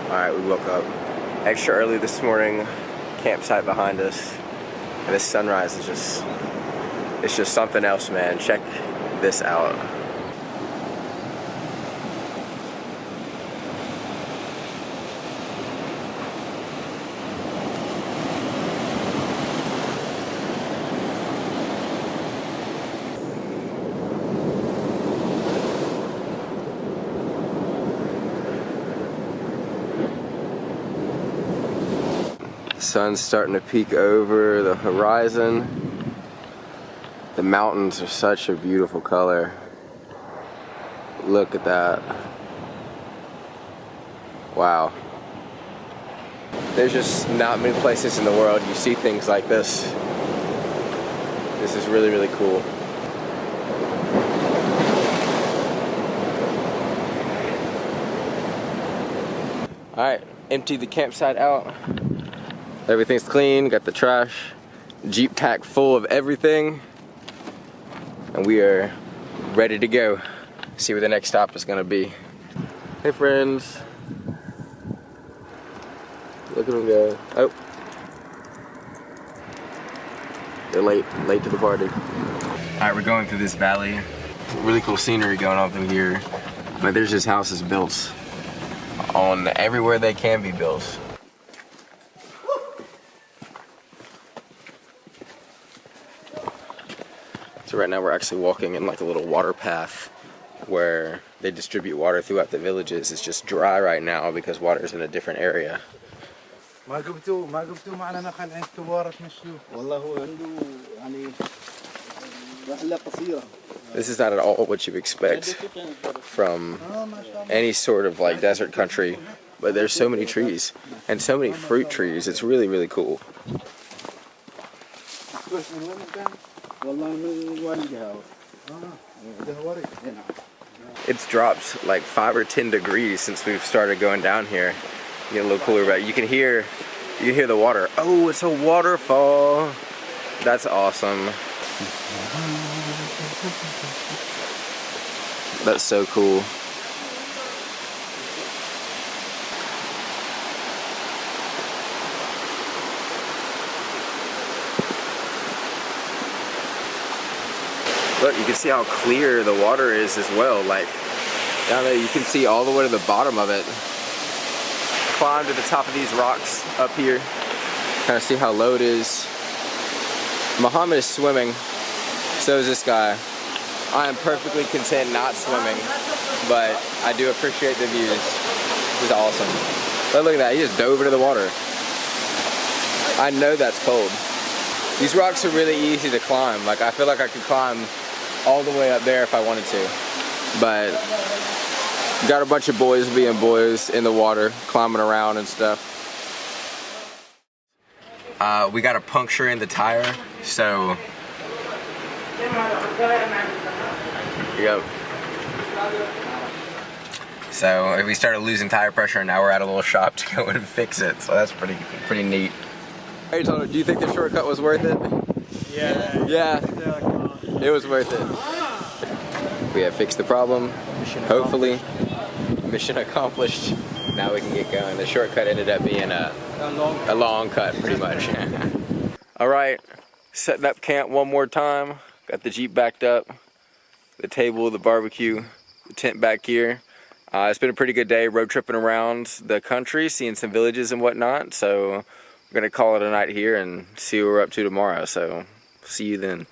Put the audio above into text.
Alright, we woke up extra early this morning, campsite behind us, and this sunrise is it's just something else, man. Check this out. The sun's starting to peek over the horizon. The mountains are such a beautiful color. Look at that. Wow. There's just not many places in the world you see things like this. This is really, really cool. Alright, empty the campsite out. Everything's clean, got the trash, Jeep pack full of everything, and we are ready to go. See where the next stop is gonna be. Hey friends. Look at them go. Oh. They're late to the party. Alright, we're going through this valley. Really cool scenery going on through here. But there's just houses built on everywhere they can be built. So right now we're actually walking in like a little water path where they distribute water throughout the villages. It's just dry right now because water's in a different area. This is not at all what you expect from any sort of like desert country, but there's so many trees and so many fruit trees. It's really, really cool. It's dropped like 5 or 10 degrees since we've started going down here. Get a little cooler, but you can hear the water. Oh, it's a waterfall. That's awesome. That's so cool. Look, you can see how clear the water is as well. Like, down there you can see all the way to the bottom of it. Climb to the top of these rocks up here. Kind of see how low it is. Muhammad is swimming. So is this guy. I am perfectly content not swimming, but I do appreciate the views. This is awesome. But look at that, he just dove into the water. I know that's cold. These rocks are really easy to climb. Like, I feel like I could climb all the way up there if I wanted to. But got a bunch of boys being boys in the water, climbing around and stuff. We got a puncture in the tire, so yep. So we started losing tire pressure, and now we're at a little shop to go and fix it. So that's pretty neat. Hey, Tony, do you think the shortcut was worth it? Yeah. Yeah. It was worth it. We have fixed the problem. Hopefully, mission accomplished. Now we can get going. The shortcut ended up being a long cut, pretty much. All right, setting up camp one more time. Got the Jeep backed up, the table, the barbecue, the tent back here. It's been a pretty good day road tripping around the country, seeing some villages and whatnot. So we're gonna call it a night here and see what we're up to tomorrow. So see you then.